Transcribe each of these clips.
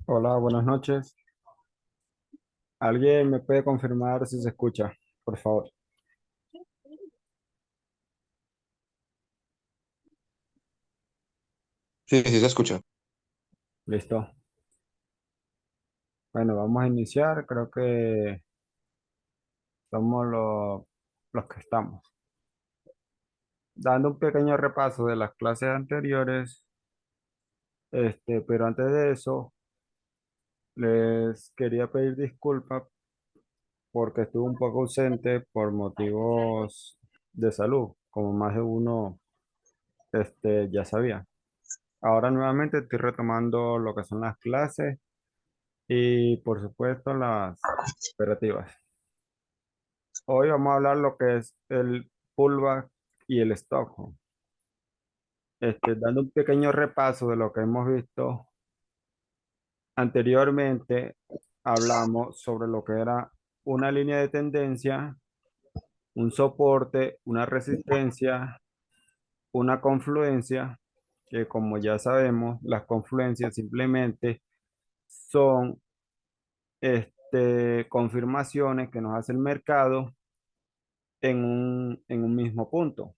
Hola, buenas noches. ¿Alguien me puede confirmar si se escucha? Por favor. Sí, sí se escucha. Listo. Bueno, vamos a iniciar. Creo que somos los que estamos. Dando un pequeño repaso de las clases anteriores, pero antes de eso, les quería pedir disculpas porque estuve un poco ausente por motivos de salud, como más de uno, ya sabía. Ahora nuevamente estoy retomando lo que son las clases y por supuesto las operativas. Hoy vamos a hablar lo que es el pullback y el Stockholm. Dando un pequeño repaso de lo que hemos visto anteriormente, hablamos sobre lo que era una línea de tendencia, un soporte, una resistencia, una confluencia, que como ya sabemos, las confluencias simplemente son confirmaciones que nos hace el mercado en un mismo punto.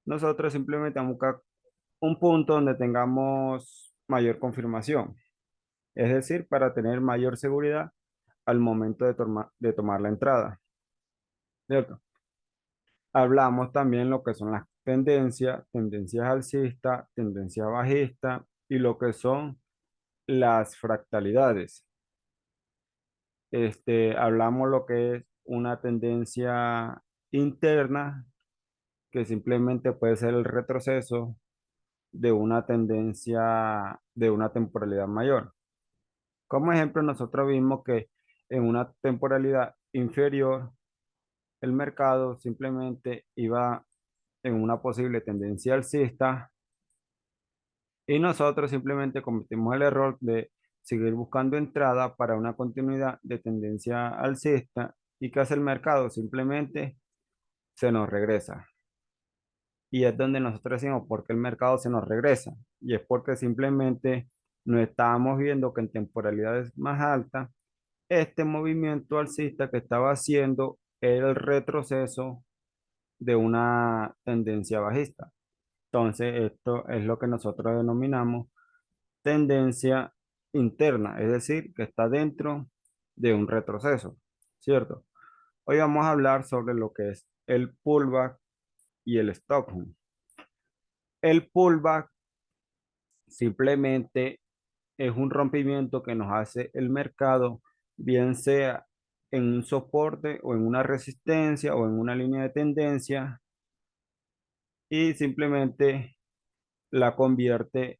Nosotros simplemente vamos a buscar un punto donde tengamos mayor confirmación, es decir, para tener mayor seguridad al momento de tomar la entrada, ¿cierto? Hablamos también lo que son las tendencias, tendencias alcistas, tendencias bajistas y lo que son las fractalidades. Hablamos lo que es una tendencia interna, que simplemente puede ser el retroceso de una tendencia de una temporalidad mayor. Como ejemplo, nosotros vimos que en una temporalidad inferior, el mercado simplemente iba en una posible tendencia alcista y nosotros simplemente cometimos el error de seguir buscando entrada para una continuidad de tendencia alcista y que hace el mercado simplemente se nos regresa. Y es donde nosotros decimos por qué el mercado se nos regresa. Y es porque simplemente no estábamos viendo que en temporalidades más altas, este movimiento alcista que estaba haciendo era el retroceso de una tendencia bajista. Entonces, esto es lo que nosotros denominamos tendencia interna, es decir, que está dentro de un retroceso, ¿cierto? Hoy vamos a hablar sobre lo que es el pullback y el Stockholm. El pullback simplemente es un rompimiento que nos hace el mercado, bien sea en un soporte o en una resistencia o en una línea de tendencia, y simplemente la convierte,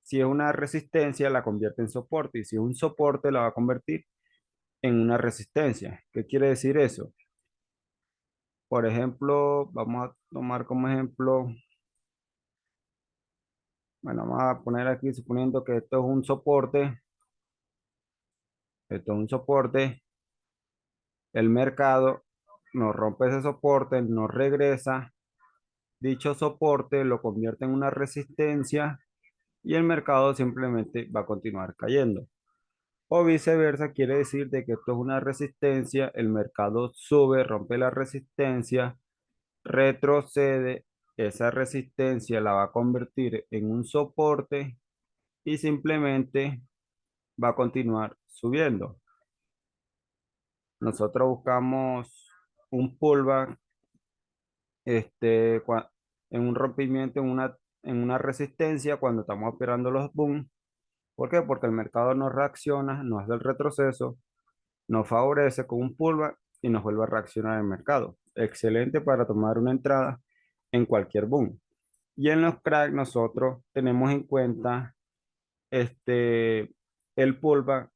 si es una resistencia, la convierte en soporte, y si es un soporte, la va a convertir en una resistencia. ¿Qué quiere decir eso? Por ejemplo, vamos a tomar como ejemplo, bueno, vamos a poner aquí suponiendo que esto es un soporte, el mercado nos rompe ese soporte, nos regresa, dicho soporte lo convierte en una resistencia y el mercado simplemente va a continuar cayendo. O viceversa, quiere decir de que esto es una resistencia, el mercado sube, rompe la resistencia, retrocede, esa resistencia la va a convertir en un soporte y simplemente va a continuar subiendo. Nosotros buscamos un pullback en un rompimiento, en una resistencia cuando estamos operando los boom. ¿Por qué? Porque el mercado no reacciona, no hace el retroceso, nos favorece con un pullback y nos vuelve a reaccionar el mercado. Excelente para tomar una entrada en cualquier boom. Y en los cracks nosotros tenemos en cuenta este, el pullback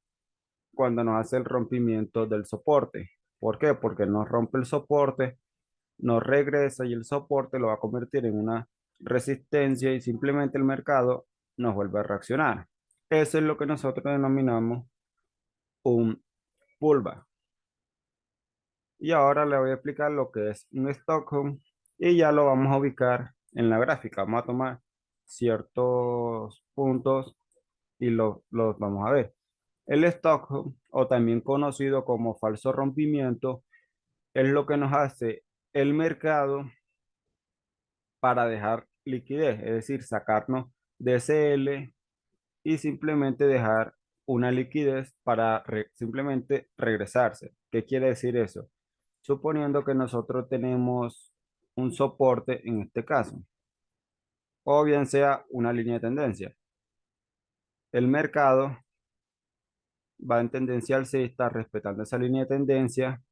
cuando nos hace el rompimiento del soporte. ¿Por qué? Porque nos rompe el soporte, nos regresa y el soporte lo va a convertir en una resistencia y simplemente el mercado nos vuelve a reaccionar. Eso es lo que nosotros denominamos un pullback. Y ahora le voy a explicar lo que es un Stockholm y ya lo vamos a ubicar en la gráfica. Vamos a tomar ciertos puntos y los vamos a ver. El Stockholm, o también conocido como falso rompimiento, es lo que nos hace el mercado para dejar liquidez, es decir, sacarnos de CL y simplemente dejar una liquidez para simplemente regresarse. ¿Qué quiere decir eso? Suponiendo que nosotros tenemos un soporte en este caso, o bien sea una línea de tendencia. El mercado va en tendencia alcista, respetando esa línea de tendencia.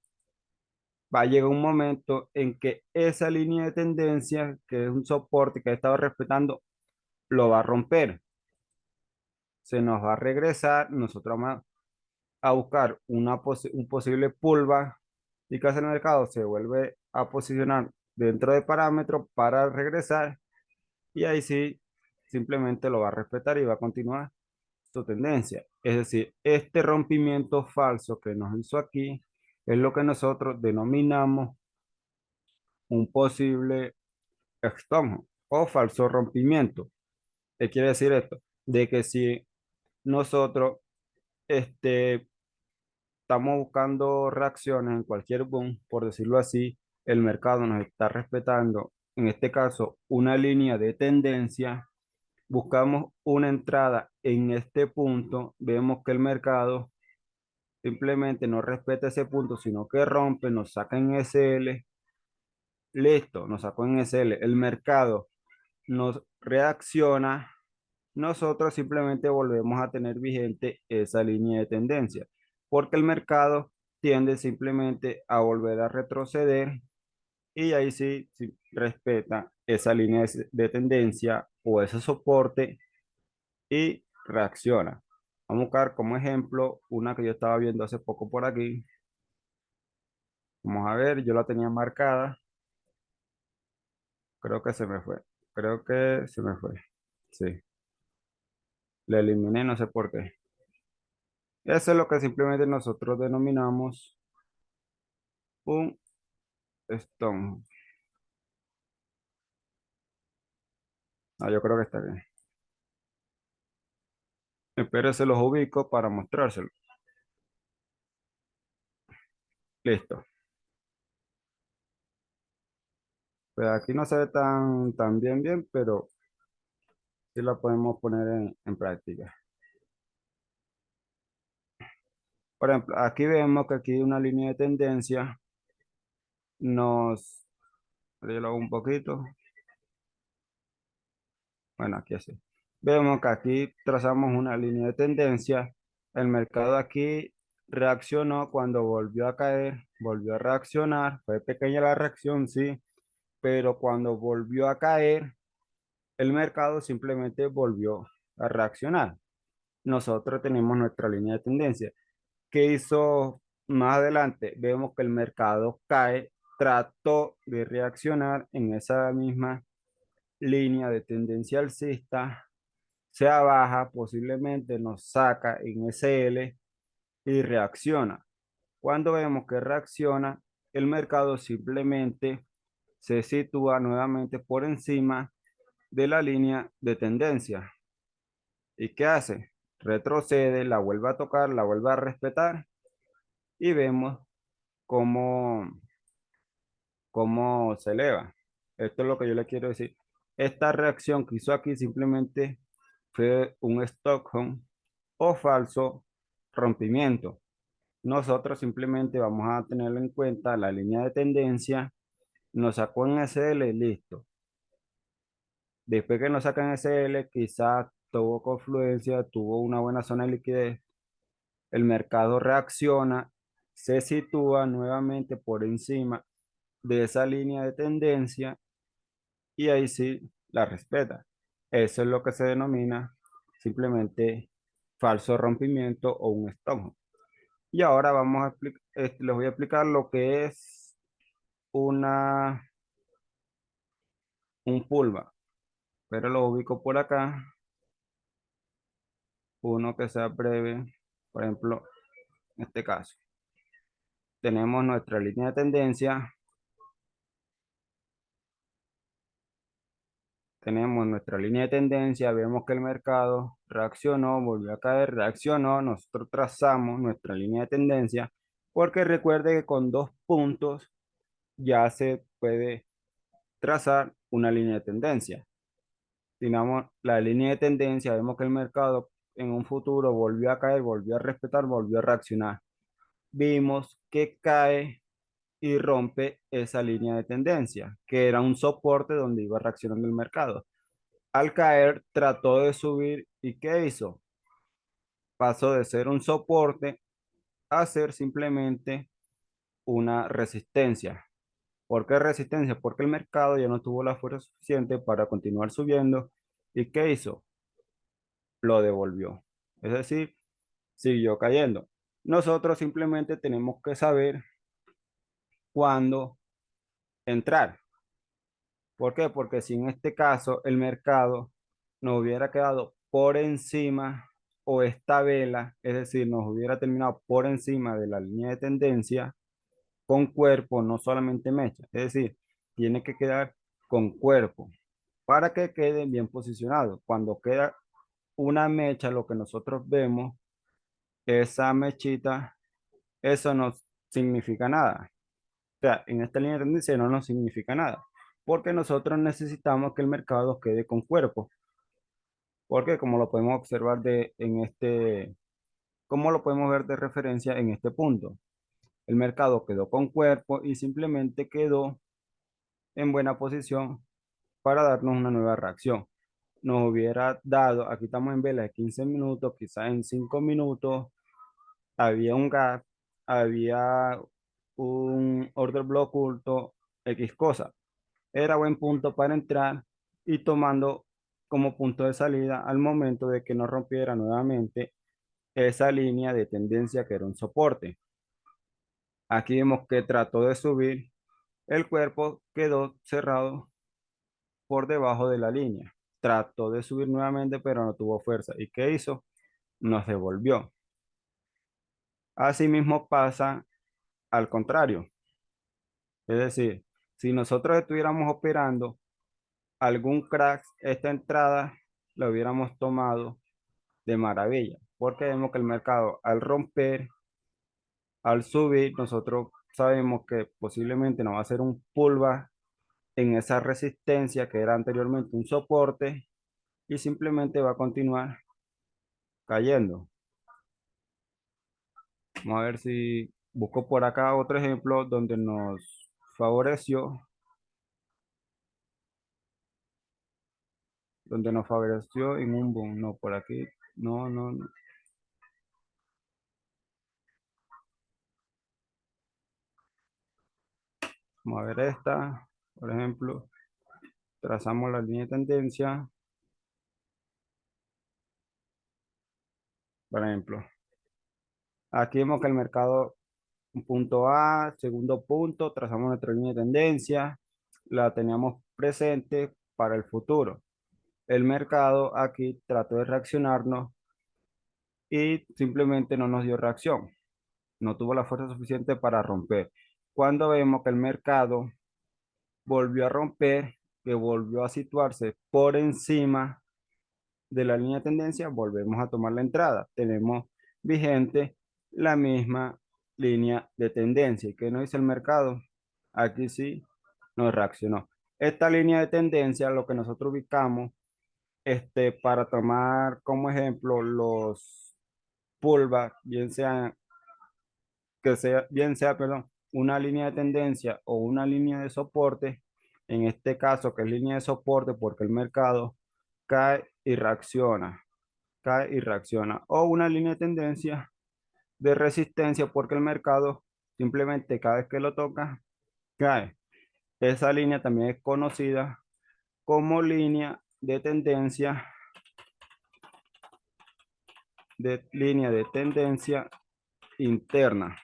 Va a llegar un momento en que esa línea de tendencia, que es un soporte que ha estado respetando, lo va a romper. Se nos va a regresar, nosotros vamos a buscar un posible pullback y que hace el mercado se vuelve a posicionar dentro de parámetros para regresar y ahí sí simplemente lo va a respetar y va a continuar su tendencia. Es decir, este rompimiento falso que nos hizo aquí es lo que nosotros denominamos un posible extonjo o falso rompimiento. ¿Qué quiere decir esto? De que si nosotros este, estamos buscando reacciones en cualquier boom, por decirlo así, el mercado nos está respetando, en este caso, una línea de tendencia, buscamos una entrada en este punto, vemos que el mercado simplemente no respeta ese punto, sino que rompe, nos saca en SL, listo, nos sacó en SL, el mercado nos reacciona, nosotros simplemente volvemos a tener vigente esa línea de tendencia, porque el mercado tiende simplemente a volver a retroceder y ahí sí respeta esa línea de tendencia o ese soporte y reacciona. Vamos a buscar como ejemplo una que yo estaba viendo hace poco por aquí. Vamos a ver, yo la tenía marcada. Creo que se me fue. Creo que se me fue. Sí, la eliminé, no sé por qué. Eso es lo que simplemente nosotros denominamos un stone. Ah, yo creo que está bien. Espero se los ubico para mostrárselo. Listo. Pues aquí no se ve tan bien, pero sí la podemos poner en práctica. Por ejemplo, aquí vemos que aquí una línea de tendencia nos... Yo lo hago un poquito. Bueno, aquí así. Vemos que aquí trazamos una línea de tendencia. El mercado aquí reaccionó cuando volvió a caer, volvió a reaccionar. Fue pequeña la reacción, sí, pero cuando volvió a caer, el mercado simplemente volvió a reaccionar. Nosotros tenemos nuestra línea de tendencia. ¿Qué hizo más adelante? Vemos que el mercado cae, trató de reaccionar en esa misma línea de tendencia alcista, sea baja, posiblemente nos saca en SL y reacciona. Cuando vemos que reacciona, el mercado simplemente se sitúa nuevamente por encima de la línea de tendencia. ¿Y qué hace? Retrocede, la vuelve a tocar, la vuelve a respetar y vemos cómo, cómo se eleva. Esto es lo que yo le quiero decir. Esta reacción que hizo aquí simplemente fue un Stockholm o falso rompimiento. Nosotros simplemente vamos a tener en cuenta la línea de tendencia, nos sacó en SL, listo. Después que nos sacan SL, quizás tuvo confluencia, tuvo una buena zona de liquidez, el mercado reacciona, se sitúa nuevamente por encima de esa línea de tendencia y ahí sí la respeta. Eso es lo que se denomina simplemente falso rompimiento o un stop. Y ahora vamos a les voy a explicar lo que es una, un pullback, pero lo ubico por acá, uno que sea breve. Por ejemplo, en este caso, tenemos nuestra línea de tendencia, vemos que el mercado reaccionó, volvió a caer, reaccionó, nosotros trazamos nuestra línea de tendencia, porque recuerde que con 2 puntos ya se puede trazar una línea de tendencia. Tenemos la línea de tendencia, vemos que el mercado en un futuro volvió a caer, volvió a respetar, volvió a reaccionar. Vimos que cae y rompe esa línea de tendencia, que era un soporte donde iba reaccionando el mercado. Al caer, trató de subir y ¿qué hizo? Pasó de ser un soporte a ser simplemente una resistencia. ¿Por qué resistencia? Porque el mercado ya no tuvo la fuerza suficiente para continuar subiendo. ¿Y qué hizo? Lo devolvió. Es decir, siguió cayendo. Nosotros simplemente tenemos que saber cuándo entrar. ¿Por qué? Porque si en este caso el mercado nos hubiera quedado por encima o esta vela, es decir, nos hubiera terminado por encima de la línea de tendencia con cuerpo, no solamente mecha, es decir, tiene que quedar con cuerpo para que quede bien posicionado. Cuando queda una mecha, lo que nosotros vemos, esa mechita, eso no significa nada. O sea, en esta línea de tendencia no nos significa nada, porque nosotros necesitamos que el mercado quede con cuerpo, porque como lo podemos observar como lo podemos ver de referencia en este punto, el mercado quedó con cuerpo y simplemente quedó en buena posición para darnos una nueva reacción. Nos hubiera dado, aquí estamos en vela de 15 minutos, quizás en 5 minutos, había un gap, había un order block oculto, X cosa. Era buen punto para entrar y tomando como punto de salida al momento de que no rompiera nuevamente esa línea de tendencia que era un soporte. Aquí vemos que trató de subir, el cuerpo quedó cerrado por debajo de la línea. Trató de subir nuevamente, pero no tuvo fuerza. ¿Y qué hizo? Nos devolvió. Asimismo pasa al contrario. Es decir, si nosotros estuviéramos operando algún crack, esta entrada la hubiéramos tomado de maravilla, porque vemos que el mercado al romper, al subir, nosotros sabemos que posiblemente nos va a hacer un pullback en esa resistencia que era anteriormente un soporte y simplemente va a continuar cayendo. Vamos a ver si busco por acá otro ejemplo favoreció, donde nos favoreció en un boom. No, por aquí, no, no, no. Vamos a ver esta, por ejemplo, trazamos la línea de tendencia, por ejemplo. Aquí vemos que el mercado, un punto A, segundo punto, trazamos nuestra línea de tendencia, la teníamos presente para el futuro. El mercado aquí trató de reaccionarnos y simplemente no nos dio reacción, no tuvo la fuerza suficiente para romper. Cuando vemos que el mercado volvió a romper, que volvió a situarse por encima de la línea de tendencia, volvemos a tomar la entrada. Tenemos vigente la misma línea de tendencia. ¿Y qué nos dice el mercado? Aquí sí nos reaccionó. Esta línea de tendencia, lo que nosotros ubicamos, para tomar como ejemplo los pullback, bien sea, perdón, una línea de tendencia o una línea de soporte, en este caso que es línea de soporte porque el mercado cae y reacciona, o una línea de tendencia de resistencia porque el mercado simplemente cada vez que lo toca, cae. Esa línea también es conocida como línea de tendencia línea de tendencia interna.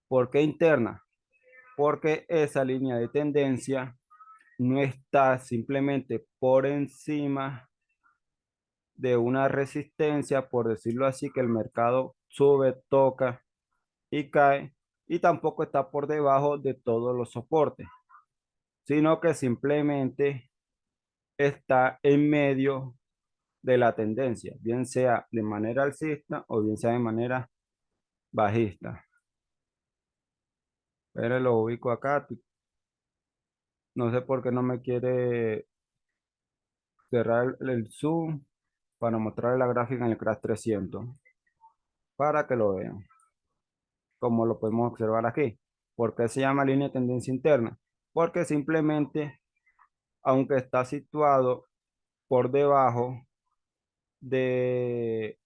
¿Por qué interna? Porque esa línea de tendencia no está simplemente por encima de una resistencia, por decirlo así, que el mercado sube, toca y cae, y tampoco está por debajo de todos los soportes, sino que simplemente está en medio de la tendencia, bien sea de manera alcista o bien sea de manera bajista. Pero lo ubico acá, no sé por qué no me quiere cerrar el zoom para mostrar la gráfica en el Crash 300 para que lo vean, como lo podemos observar aquí. ¿Por qué se llama línea de tendencia interna? Porque simplemente, aunque está situado por debajo de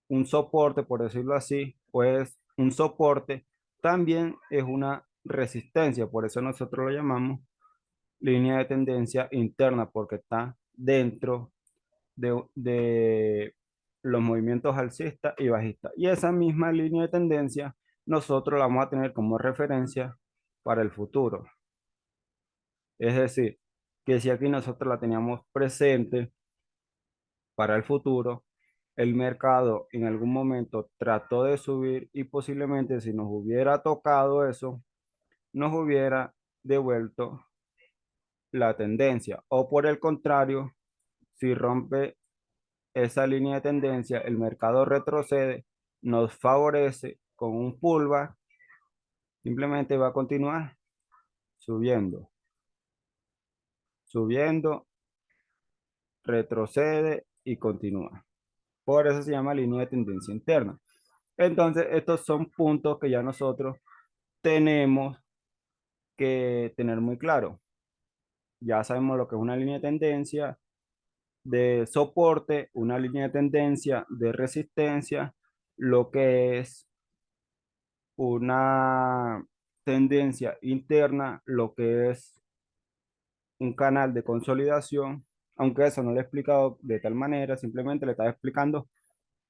un soporte, por decirlo así, pues un soporte también es una resistencia, por eso nosotros lo llamamos línea de tendencia interna, porque está dentro de los movimientos alcistas y bajistas. Y esa misma línea de tendencia nosotros la vamos a tener como referencia para el futuro. Es decir, que si aquí nosotros la teníamos presente para el futuro, el mercado en algún momento trató de subir y posiblemente si nos hubiera tocado eso, nos hubiera devuelto la tendencia. O por el contrario, si rompe esa línea de tendencia, el mercado retrocede, nos favorece con un pullback, simplemente va a continuar subiendo, subiendo, retrocede y continúa. Por eso se llama línea de tendencia interna. Entonces, estos son puntos que ya nosotros tenemos que tener muy claro. Ya sabemos lo que es una línea de tendencia de soporte, una línea de tendencia de resistencia, lo que es una tendencia interna, lo que es un canal de consolidación, aunque eso no lo he explicado de tal manera, simplemente le estaba explicando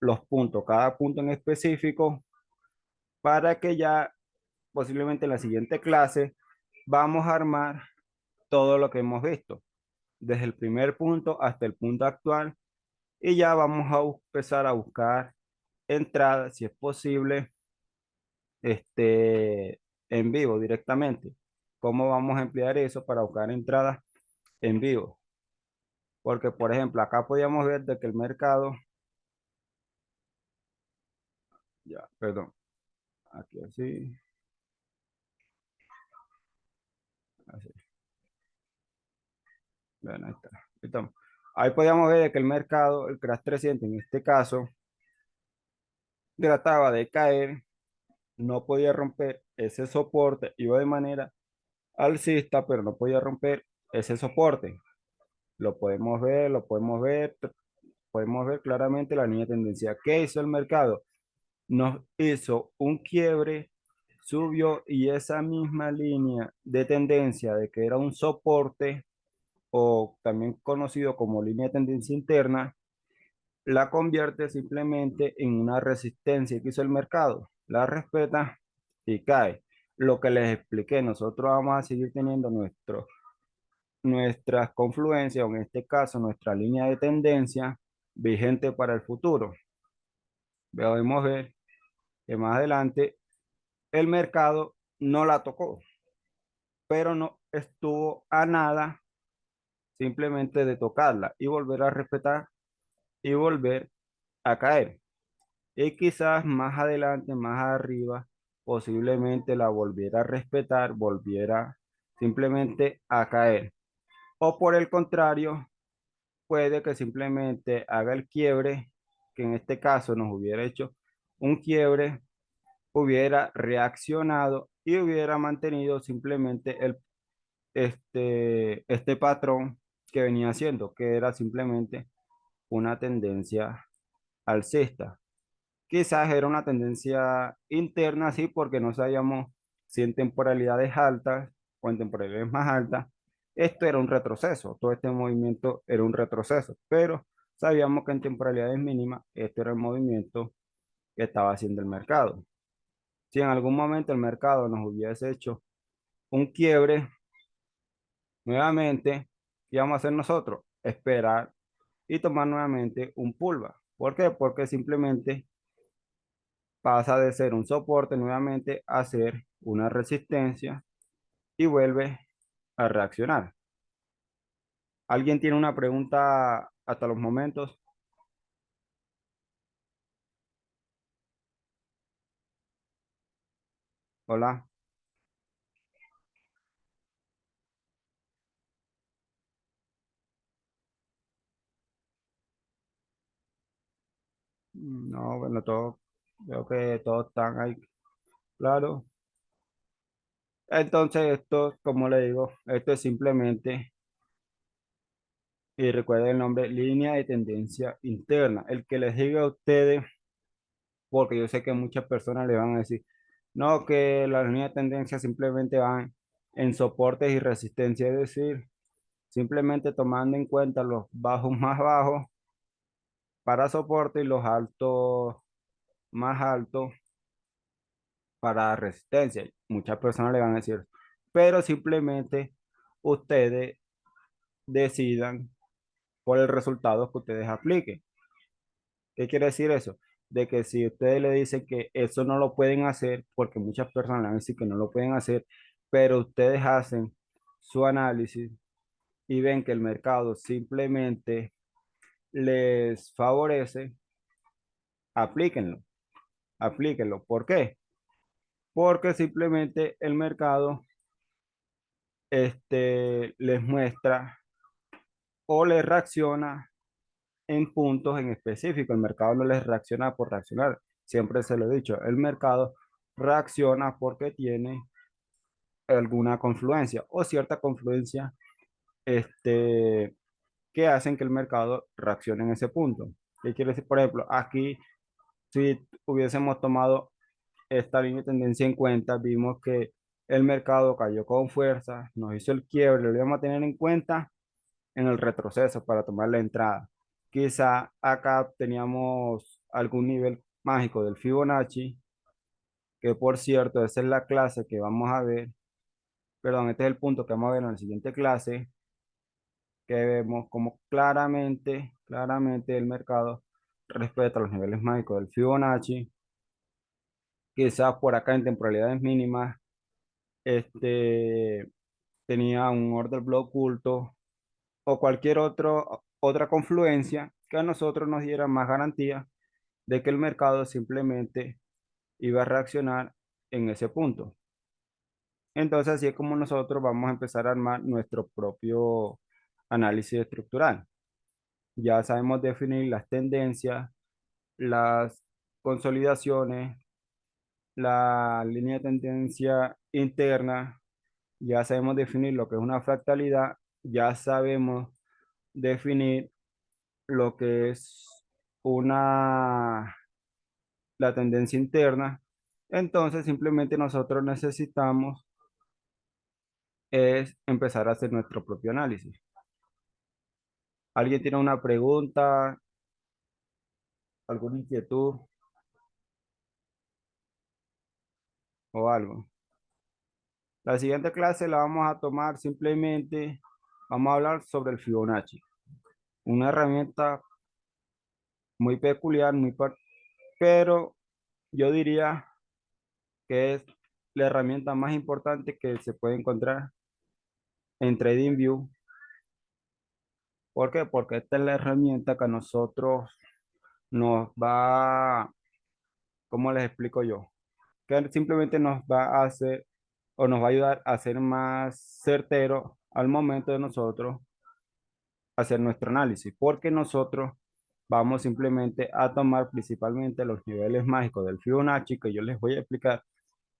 los puntos, cada punto en específico, para que ya posiblemente en la siguiente clase vamos a armar todo lo que hemos visto, desde el primer punto hasta el punto actual, y ya vamos a empezar a buscar entradas, si es posible, en vivo directamente. ¿Cómo vamos a emplear eso para buscar entradas en vivo? Porque, por ejemplo, acá podíamos ver de que el mercado, ya, perdón, aquí así, así, bueno, ahí está. Ahí estamos. Ahí podíamos ver de que el mercado, el Crash 300 en este caso, trataba de caer, no podía romper ese soporte, iba de manera alcista, pero no podía romper ese soporte. Lo podemos ver claramente la línea de tendencia. ¿Qué hizo el mercado? Nos hizo un quiebre, subió y esa misma línea de tendencia de que era un soporte o también conocido como línea de tendencia interna, la convierte simplemente en una resistencia que hizo el mercado. La respeta y cae. Lo que les expliqué, nosotros vamos a seguir teniendo nuestras confluencias, o en este caso nuestra línea de tendencia vigente para el futuro. Podemos ver que más adelante el mercado no la tocó, pero no estuvo a nada simplemente de tocarla y volver a respetar y volver a caer. Y quizás más adelante, más arriba, posiblemente la volviera a respetar, volviera simplemente a caer. O por el contrario, puede que simplemente haga el quiebre, que en este caso nos hubiera hecho un quiebre, hubiera reaccionado y hubiera mantenido simplemente este patrón que venía haciendo, que era simplemente una tendencia alcista. Quizás era una tendencia interna, sí, porque no sabíamos si en temporalidades altas o en temporalidades más altas, esto era un retroceso, todo este movimiento era un retroceso, pero sabíamos que en temporalidades mínimas este era el movimiento que estaba haciendo el mercado. Si en algún momento el mercado nos hubiese hecho un quiebre, nuevamente, ¿qué íbamos a hacer nosotros? Esperar y tomar nuevamente un pullback. ¿Por qué? Porque simplemente pasa de ser un soporte nuevamente a ser una resistencia y vuelve a reaccionar. ¿Alguien tiene una pregunta hasta los momentos? Hola. No, bueno, todo, creo que todos están ahí, claro. Entonces, esto, como le digo, esto es simplemente, y recuerden el nombre, línea de tendencia interna. El que les diga a ustedes, porque yo sé que muchas personas le van a decir, no, que las líneas de tendencia simplemente van en soportes y resistencia, es decir, simplemente tomando en cuenta los bajos más bajos para soporte y los altos más altos para resistencia. Muchas personas le van a decir, pero simplemente ustedes decidan por el resultado que ustedes apliquen. ¿Qué quiere decir eso? De que si ustedes le dicen que eso no lo pueden hacer, porque muchas personas le van a decir que no lo pueden hacer, pero ustedes hacen su análisis y ven que el mercado simplemente les favorece, aplíquenlo, aplíquenlo. ¿Por qué? Porque simplemente el mercado les muestra o les reacciona en puntos en específico. El mercado no les reacciona por reaccionar. Siempre se lo he dicho, el mercado reacciona porque tiene alguna confluencia o cierta confluencia este, que hacen que el mercado reaccione en ese punto. ¿Qué quiere decir? Por ejemplo, aquí, si hubiésemos tomado esta línea de tendencia en cuenta, vimos que el mercado cayó con fuerza, nos hizo el quiebre, lo íbamos a tener en cuenta en el retroceso para tomar la entrada. Quizá acá teníamos algún nivel mágico del Fibonacci, que por cierto, esa es la clase que vamos a ver, perdón, este es el punto que vamos a ver en la siguiente clase, que vemos como claramente el mercado respeta los niveles mágicos del Fibonacci. Quizás por acá en temporalidades mínimas, este tenía un order block oculto o cualquier otra confluencia que a nosotros nos diera más garantía de que el mercado simplemente iba a reaccionar en ese punto. Entonces, así es como nosotros vamos a empezar a armar nuestro propio análisis estructural. Ya sabemos definir las tendencias, las consolidaciones, la línea de tendencia interna, ya sabemos definir lo que es una fractalidad, ya sabemos definir lo que es una la tendencia interna. Entonces, simplemente nosotros necesitamos es empezar a hacer nuestro propio análisis. ¿Alguien tiene una pregunta, alguna inquietud o algo? La siguiente clase la vamos a tomar simplemente, vamos a hablar sobre el Fibonacci, una herramienta muy peculiar, pero yo diría que es la herramienta más importante que se puede encontrar en TradingView. ¿Por qué? Porque esta es la herramienta que a nosotros nos va, ¿cómo les explico yo? Que simplemente nos va a hacer o nos va a ayudar a ser más certero al momento de nosotros hacer nuestro análisis, porque nosotros vamos simplemente a tomar principalmente los niveles mágicos del Fibonacci, que yo les voy a explicar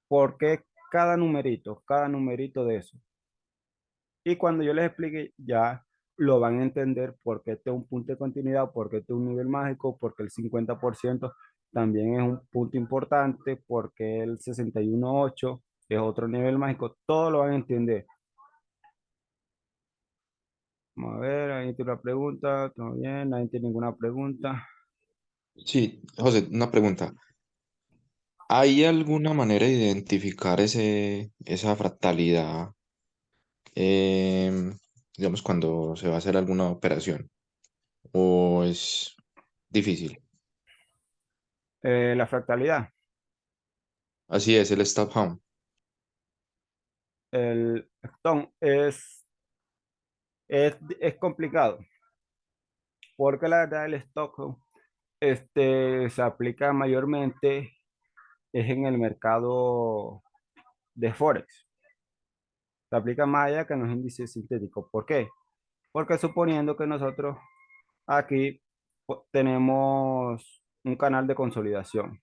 por qué cada numerito de eso. Y cuando yo les explique, ya lo van a entender por qué este es un punto de continuidad, por qué este es un nivel mágico, porque el 50% también es un punto importante, porque el 61.8 es otro nivel mágico. Todo lo van a entender. Vamos a ver, ahí tiene una pregunta, todo bien, nadie tiene ninguna pregunta. Sí, José, una pregunta. ¿Hay alguna manera de identificar esa fractalidad, em, digamos, cuando se va a hacer alguna operación? ¿O es difícil? La fractalidad, Así es, el stop home. el Stone es complicado, porque la verdad el Stockholm se aplica mayormente es en el mercado de Forex. Se aplica más allá que en los índices sintéticos. ¿Por qué? Porque suponiendo que nosotros aquí tenemos un canal de consolidación.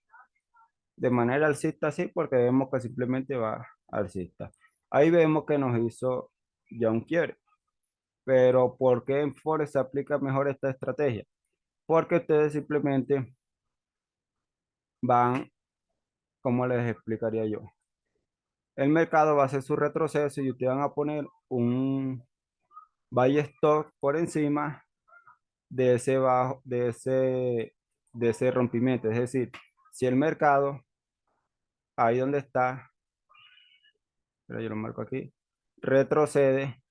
De manera alcista, sí, porque vemos que simplemente va alcista. Ahí vemos que nos hizo ya un quiebre. Pero ¿por qué en Forex se aplica mejor esta estrategia? Porque ustedes simplemente van, ¿cómo les explicaría yo? El mercado va a hacer su retroceso y ustedes van a poner un buy stop por encima de ese bajo, de ese rompimiento. Es decir, si el mercado, ahí donde está, pero yo lo marco aquí, retrocede,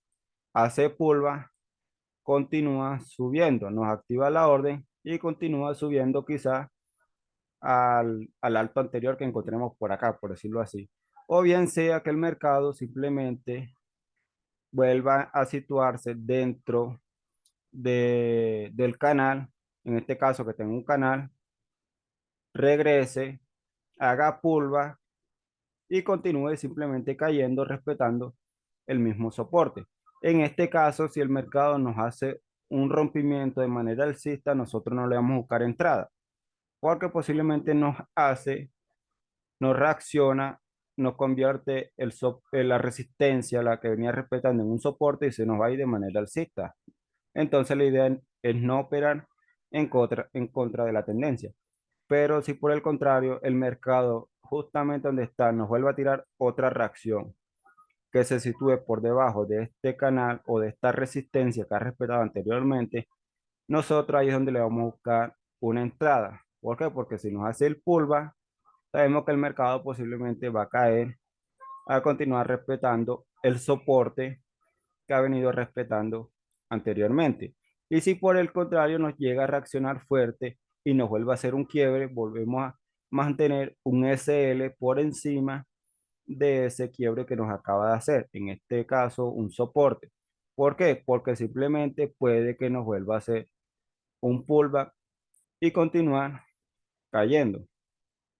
hace pulva, continúa subiendo, nos activa la orden y continúa subiendo quizás al alto anterior que encontremos por acá, por decirlo así. O bien sea que el mercado simplemente vuelva a situarse dentro del canal, en este caso que tengo un canal, regrese, haga pulva y continúe simplemente cayendo respetando el mismo soporte. En este caso, si el mercado nos hace un rompimiento de manera alcista, nosotros no le vamos a buscar entrada, porque posiblemente nos reacciona, nos convierte la resistencia, la que venía respetando en un soporte y se nos va a ir de manera alcista. Entonces la idea es no operar en contra de la tendencia. Pero si por el contrario el mercado justamente donde está nos vuelve a tirar otra reacción que se sitúe por debajo de este canal o de esta resistencia que ha respetado anteriormente, nosotros ahí es donde le vamos a buscar una entrada. ¿Por qué? Porque si nos hace el pullback, sabemos que el mercado posiblemente va a caer a continuar respetando el soporte que ha venido respetando anteriormente. Y si por el contrario nos llega a reaccionar fuerte y nos vuelve a hacer un quiebre, volvemos a mantener un SL por encima de ese quiebre que nos acaba de hacer, en este caso un soporte. ¿Por qué? Porque simplemente puede que nos vuelva a hacer un pullback y continuar cayendo.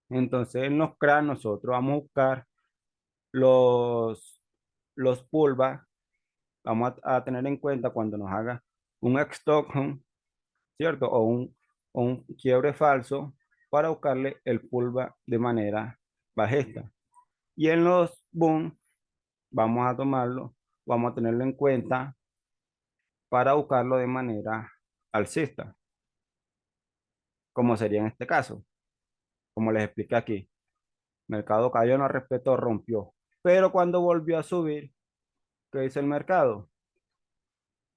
Entonces en los CRAN nosotros vamos a buscar los, los pullbacks, vamos a tener en cuenta cuando nos haga un Stockholm, ¿cierto? O un quiebre falso para buscarle el pullback de manera bajista. Y en los boom vamos a tomarlo, vamos a tenerlo en cuenta para buscarlo de manera alcista, como sería en este caso, como les expliqué aquí. Mercado cayó, no respetó, rompió. Pero cuando volvió a subir, ¿qué dice el mercado?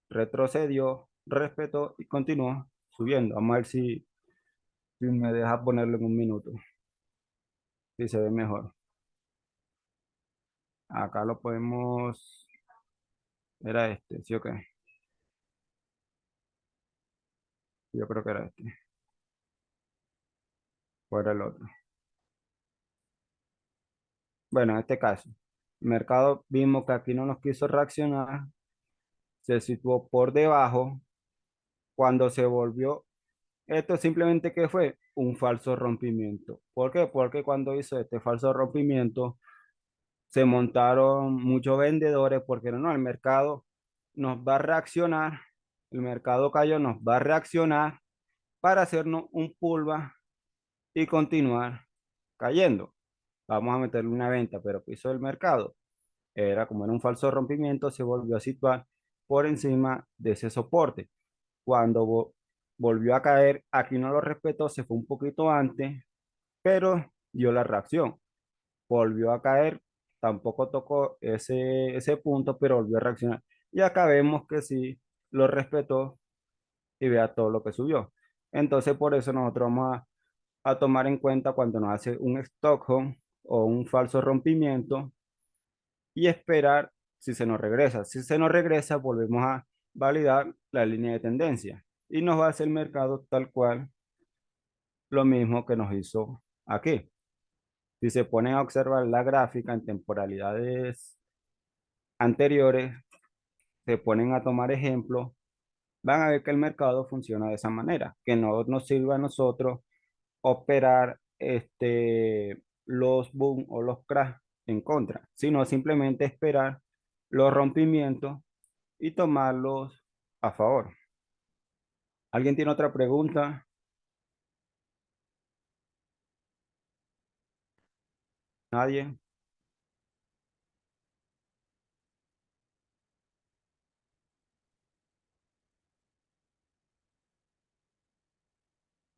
Retrocedió, respetó y continuó subiendo. Vamos a ver si me deja ponerlo en un minuto, si se ve mejor. Acá lo podemos, era este, ¿sí o qué? Yo creo que era este, o era el otro. Bueno, en este caso, el mercado vimos que aquí no nos quiso reaccionar, se situó por debajo. Cuando se volvió, esto simplemente que fue un falso rompimiento. ¿Por qué? Porque cuando hizo este falso rompimiento, se montaron muchos vendedores porque no, el mercado nos va a reaccionar, el mercado cayó, nos va a reaccionar para hacernos un pullback y continuar cayendo. Vamos a meterle una venta, pero ¿qué hizo el mercado? Era como era un falso rompimiento, se volvió a situar por encima de ese soporte. Cuando volvió a caer, aquí no lo respetó, se fue un poquito antes, pero dio la reacción. Volvió a caer, tampoco tocó ese punto, pero volvió a reaccionar. Y acá vemos que sí, lo respetó y vea todo lo que subió. Entonces, por eso nosotros vamos a tomar en cuenta cuando nos hace un Stockholm o un falso rompimiento y esperar si se nos regresa. Si se nos regresa, volvemos a validar la línea de tendencia y nos va a hacer el mercado tal cual lo mismo que nos hizo aquí. Si se ponen a observar la gráfica en temporalidades anteriores, se ponen a tomar ejemplos, van a ver que el mercado funciona de esa manera, que no nos sirve a nosotros operar los boom o los crash en contra, sino simplemente esperar los rompimientos y tomarlos a favor. ¿Alguien tiene otra pregunta? ¿Nadie?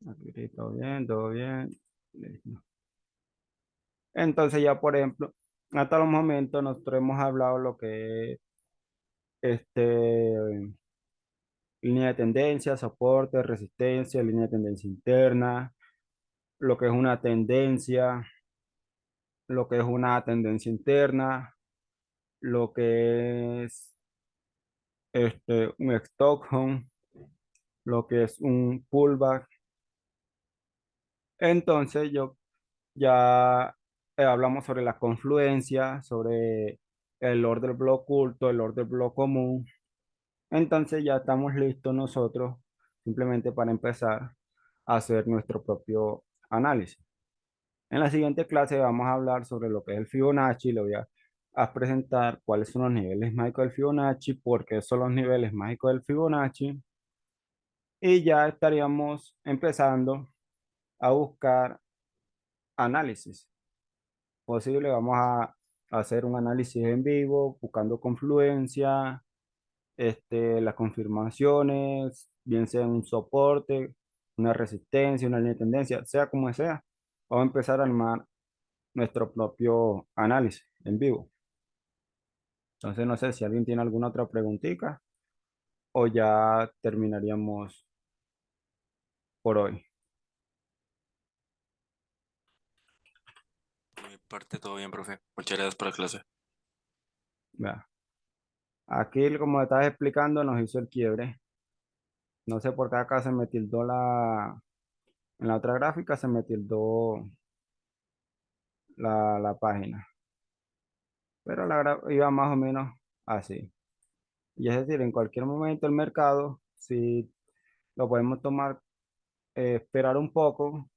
Aquí todo bien, todo bien. Listo. Entonces ya, por ejemplo, hasta los momentos nosotros hemos hablado lo que es línea de tendencia, soporte, resistencia, línea de tendencia interna, lo que es una tendencia, lo que es una tendencia interna, lo que es un Stockholm, lo que es un pullback. Entonces yo ya hablamos sobre la confluencia, sobre el order block oculto, el order block común. Entonces ya estamos listos nosotros simplemente para empezar a hacer nuestro propio análisis. En la siguiente clase vamos a hablar sobre lo que es el Fibonacci. Le voy a presentar cuáles son los niveles mágicos del Fibonacci, por qué son los niveles mágicos del Fibonacci. Y ya estaríamos empezando a buscar análisis posible. Vamos a hacer un análisis en vivo, buscando confluencia, las confirmaciones, bien sea un soporte, una resistencia, una línea de tendencia, sea como sea. Vamos a empezar a armar nuestro propio análisis en vivo. Entonces, no sé si alguien tiene alguna otra preguntita o ya terminaríamos por hoy. Por mi parte, todo bien, profe. Muchas gracias por la clase. Vea. Aquí, como estabas explicando, nos hizo el quiebre. No sé por qué acá se me tildó en la otra gráfica se me tildó la página. Pero iba más o menos así. Y es decir, en cualquier momento el mercado, si lo podemos tomar, esperar un poco,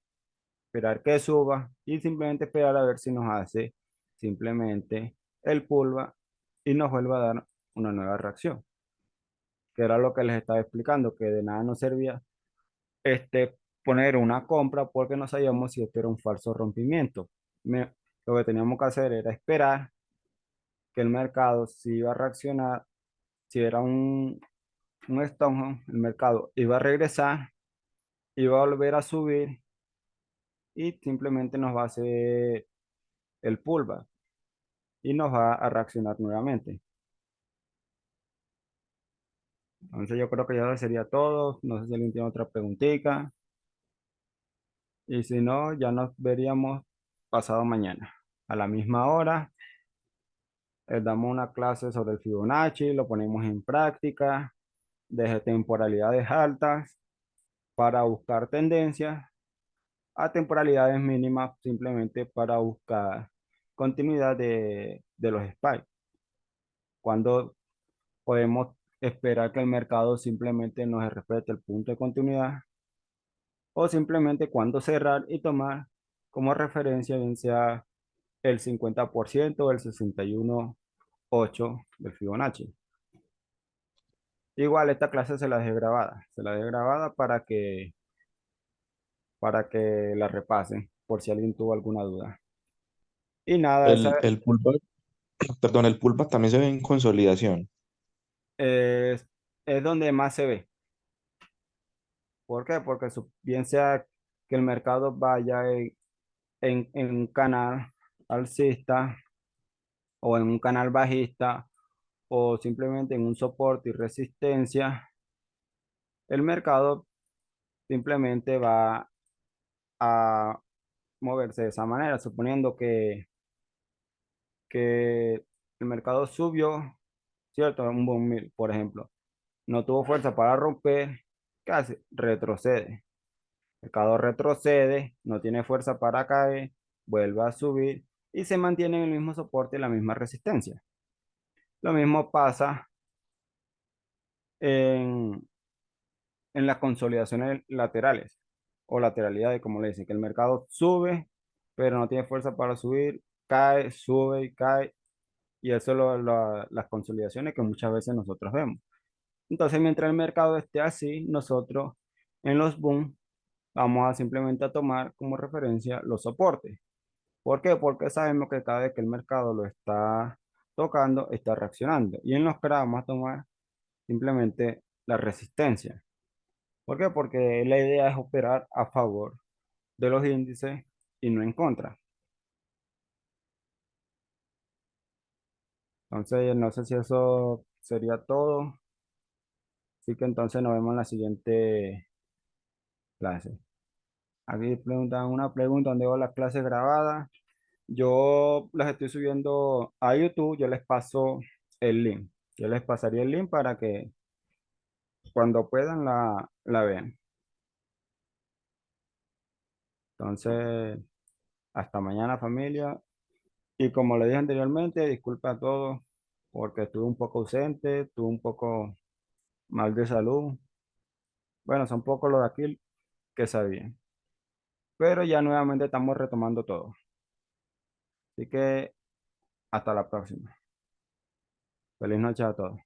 esperar que suba y simplemente esperar a ver si nos hace simplemente el pullback y nos vuelva a dar una nueva reacción, que era lo que les estaba explicando, que de nada nos servía poner una compra porque no sabíamos si esto era un falso rompimiento. Lo que teníamos que hacer era esperar que el mercado si iba a reaccionar, si era un Stonehenge, el mercado iba a regresar, iba a volver a subir y simplemente nos va a hacer el pullback y nos va a reaccionar nuevamente. Entonces yo creo que ya sería todo. No sé si alguien tiene otra preguntita. Y si no, ya nos veríamos pasado mañana. A la misma hora, les damos una clase sobre el Fibonacci, lo ponemos en práctica, desde temporalidades altas para buscar tendencias a temporalidades mínimas simplemente para buscar continuidad de los spikes. Cuando podemos esperar que el mercado simplemente nos respete el punto de continuidad o simplemente cuando cerrar y tomar como referencia bien sea el 50% o el 61,8 del Fibonacci. Igual esta clase se la dejé grabada para que la repasen por si alguien tuvo alguna duda. Y nada, esa El pullback, perdón, el pullback también se ve en consolidación. es, es donde más se ve. ¿Por qué? Porque bien sea que el mercado vaya en un canal alcista o en un canal bajista o simplemente en un soporte y resistencia, el mercado simplemente va a moverse de esa manera, suponiendo que el mercado subió, ¿cierto? Un buen mil, por ejemplo, no tuvo fuerza para romper, ¿qué hace? Retrocede. El mercado retrocede, no tiene fuerza para caer, vuelve a subir y se mantiene en el mismo soporte y la misma resistencia. Lo mismo pasa en, en las consolidaciones laterales o lateralidades, como le dicen, que el mercado sube, pero no tiene fuerza para subir, cae, sube y cae, y eso es las consolidaciones que muchas veces nosotros vemos. Entonces, mientras el mercado esté así, nosotros en los boom vamos a simplemente a tomar como referencia los soportes. ¿Por qué? Porque sabemos que cada vez que el mercado lo está tocando, está reaccionando. Y en los crash vamos a tomar simplemente la resistencia. ¿Por qué? Porque la idea es operar a favor de los índices y no en contra. Entonces, no sé si eso sería todo. Así que entonces nos vemos en la siguiente clase. Aquí preguntan una pregunta donde veo las clases grabadas. Yo las estoy subiendo a YouTube. Yo les paso el link. Yo les pasaría el link para que cuando puedan la vean. Entonces, hasta mañana familia. Y como le dije anteriormente, disculpa a todos porque estuve un poco ausente, estuve un poco mal de salud. Bueno, son pocos los de aquí que sabían. Pero ya nuevamente estamos retomando todo. Así que hasta la próxima. Feliz noche a todos.